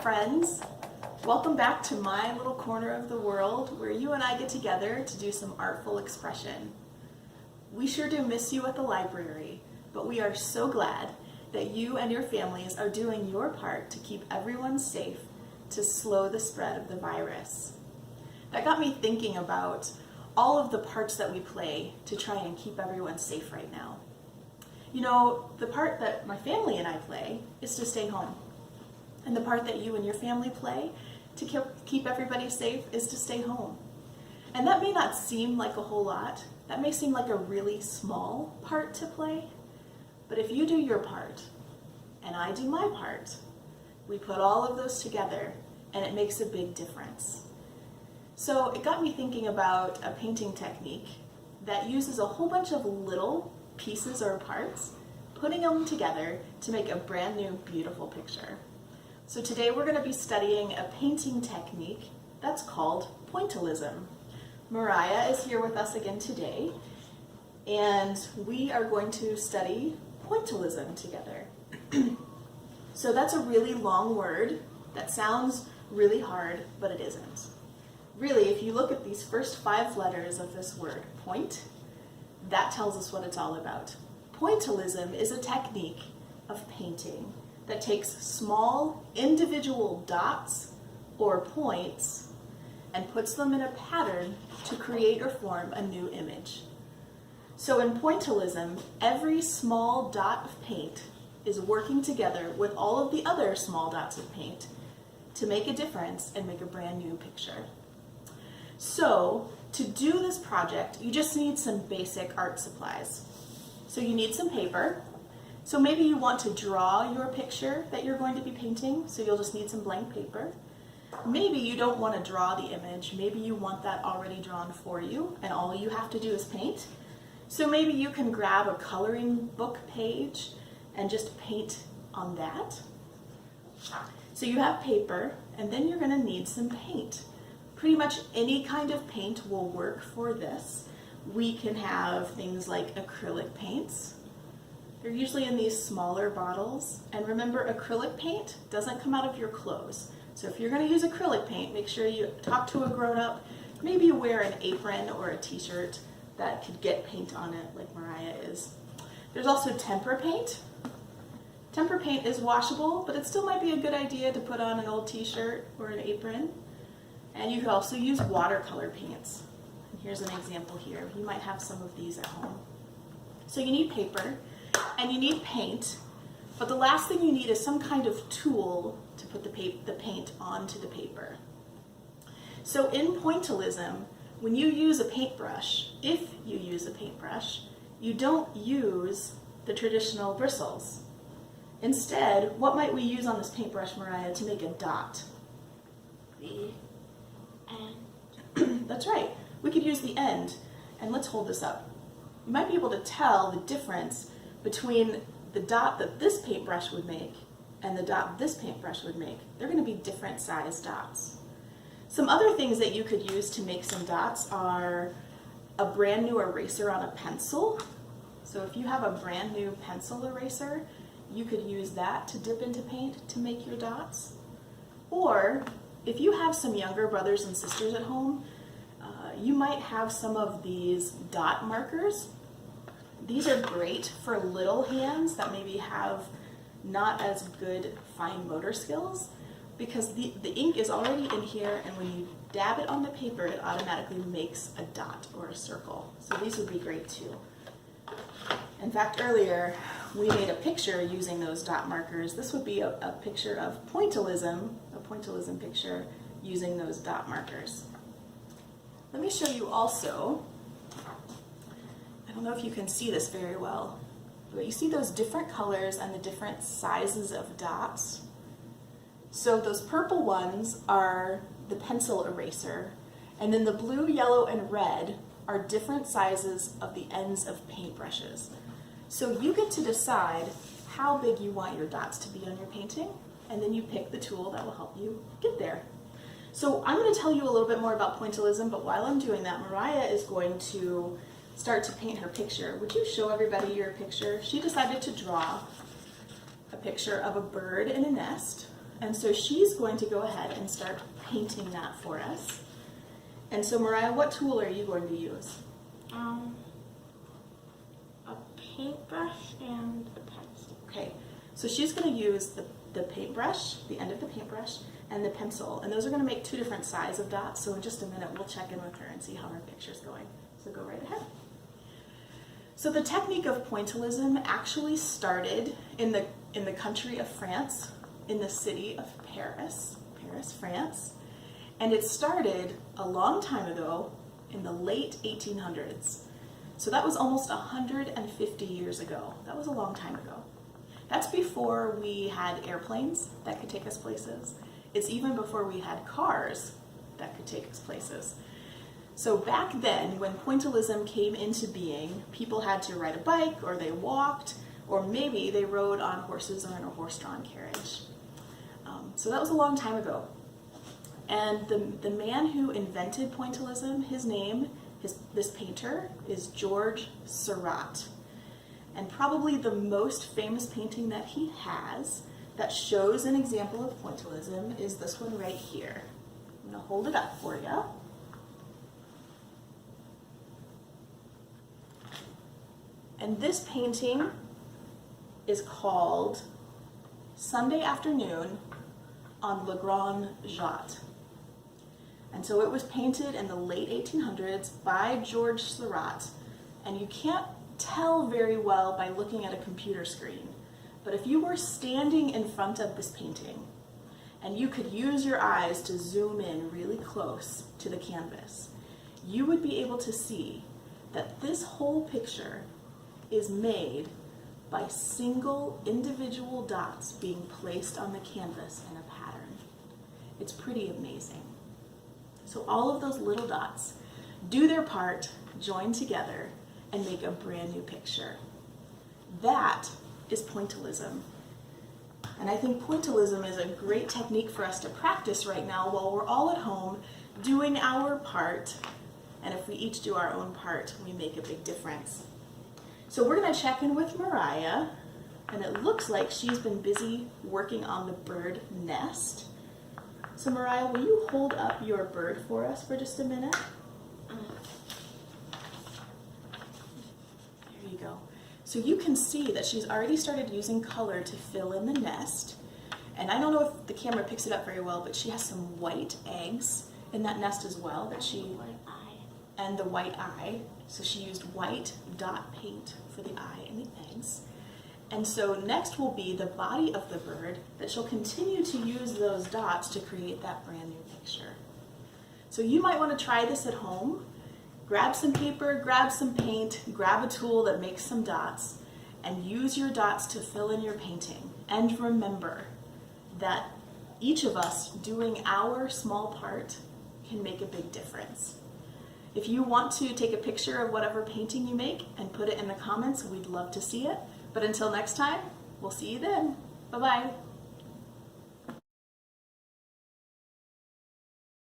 friends. Welcome back to my little corner of the world where you and I get together to do some artful expression. We sure do miss you at the library, but we are so glad that you and your families are doing your part to keep everyone safe, to slow the spread of the virus. That got me thinking about all of the parts that we play to try and keep everyone safe right now. You know, the part that my family and I play is to stay home. And the part that you and your family play to keep everybody safe is to stay home. And that may not seem like a whole lot. That may seem like a really small part to play. But if you do your part, and I do my part, we put all of those together, and it makes a big difference. So it got me thinking about a painting technique that uses a whole bunch of little pieces or parts, putting them together to make a brand new, beautiful picture. So today we're going to be studying a painting technique that's called Pointillism. Mariah is here with us again today, and we are going to study Pointillism together. So that's a really long word that sounds really hard, but it isn't. Really, if you look at these first 5 letters of this word, point, that tells us what it's all about. Pointillism is a technique of painting that takes small individual dots or points and puts them in a pattern to create or form a new image. So in Pointillism, every small dot of paint is working together with all of the other small dots of paint to make a difference and make a brand new picture. So to do this project, you just need some basic art supplies. So you need some paper. So maybe you want to draw your picture that you're going to be painting, so you'll just need some blank paper. Maybe you don't want to draw the image. Maybe you want that already drawn for you, and all you have to do is paint. So maybe you can grab a coloring book page and just paint on that. So you have paper, and then you're going to need some paint. Pretty much any kind of paint will work for this. We can have things like acrylic paints. They're usually in these smaller bottles. And remember, acrylic paint doesn't come out of your clothes. So if you're going to use acrylic paint, make sure you talk to a grown-up. Maybe wear an apron or a t-shirt that could get paint on it like Mariah is. There's also tempera paint. Tempera paint is washable, but it still might be a good idea to put on an old t-shirt or an apron. And you could also use watercolor paints. And here's an example here. You might have some of these at home. So you need paper. And you need paint, but the last thing you need is some kind of tool to put the paint onto the paper. So in Pointillism, when you use a paintbrush, if you use a paintbrush, you don't use the traditional bristles. Instead, what might we use on this paintbrush, Mariah, to make a dot? The end. That's right. We could use the end. And let's hold this up. You might be able to tell the difference between the dot that this paintbrush would make and the dot this paintbrush would make. They're going to be different size dots. Some other things that you could use to make some dots are a brand new eraser on a pencil. So if you have a brand new pencil eraser, you could use that to dip into paint to make your dots. Or if you have some younger brothers and sisters at home, you might have some of these dot markers. These are great for little hands that maybe have not as good fine motor skills, because the ink is already in here, and when you dab it on the paper, it automatically makes a dot or a circle. So these would be great too. In fact, earlier we made a picture using those dot markers. This would be a picture of Pointillism, a Pointillism picture using those dot markers. Let me show you also, I don't know if you can see this very well, but you see those different colors and the different sizes of dots. So those purple ones are the pencil eraser, and then the blue, yellow, and red are different sizes of the ends of paintbrushes. So you get to decide how big you want your dots to be on your painting, and then you pick the tool that will help you get there. So I'm going to tell you a little bit more about Pointillism, but while I'm doing that, Mariah is going to start to paint her picture. Would you show everybody your picture? She decided to draw a picture of a bird in a nest, And so she's going to go ahead and start painting that for us. And so Mariah, what tool are you going to use? A paintbrush and a pencil. Okay, so she's going to use the paintbrush, the end of the paintbrush, and the pencil. And those are going to make two different sizes of dots. So in just a minute, we'll check in with her and see how her picture's going. So go right ahead. So the technique of pointillism actually started in the country of France, in the city of Paris, France. And it started a long time ago in the late 1800s. So that was almost 150 years ago. That was a long time ago. That's before we had airplanes that could take us places. It's even before we had cars that could take us places. So back then, when pointillism came into being, people had to ride a bike, or they walked, or maybe they rode on horses or in a horse-drawn carriage. So that was a long time ago. And the man who invented pointillism, his name, this painter, is George Seurat. And probably the most famous painting that he has that shows an example of pointillism is this one right here. I'm going to hold it up for you. And this painting is called Sunday Afternoon on Le Grand Jatte. And so it was painted in the late 1800s by George Seurat. And you can't tell very well by looking at a computer screen. But if you were standing in front of this painting and you could use your eyes to zoom in really close to the canvas, you would be able to see that this whole picture is made by single individual dots being placed on the canvas in a pattern. It's pretty amazing. So all of those little dots do their part, join together, and make a brand new picture. That is pointillism. And I think pointillism is a great technique for us to practice right now while we're all at home doing our part. And if we each do our own part, we make a big difference. So we're going to check in with Mariah, and it looks like she's been busy working on the bird nest. So Mariah, will you hold up your bird for us for just a minute? There you go. So you can see that she's already started using color to fill in the nest. And I don't know if the camera picks it up very well, but she has some white eggs in that nest as well that she... White eye. And the white eye. So she used white dot paint for the eye and the eggs. And so next will be the body of the bird that she'll continue to use those dots to create that brand new picture. So you might want to try this at home. Grab some paper, grab some paint, grab a tool that makes some dots, and use your dots to fill in your painting. And remember that each of us doing our small part can make a big difference. If you want to take a picture of whatever painting you make and put it in the comments, we'd love to see it. But until next time, we'll see you then. Bye-bye.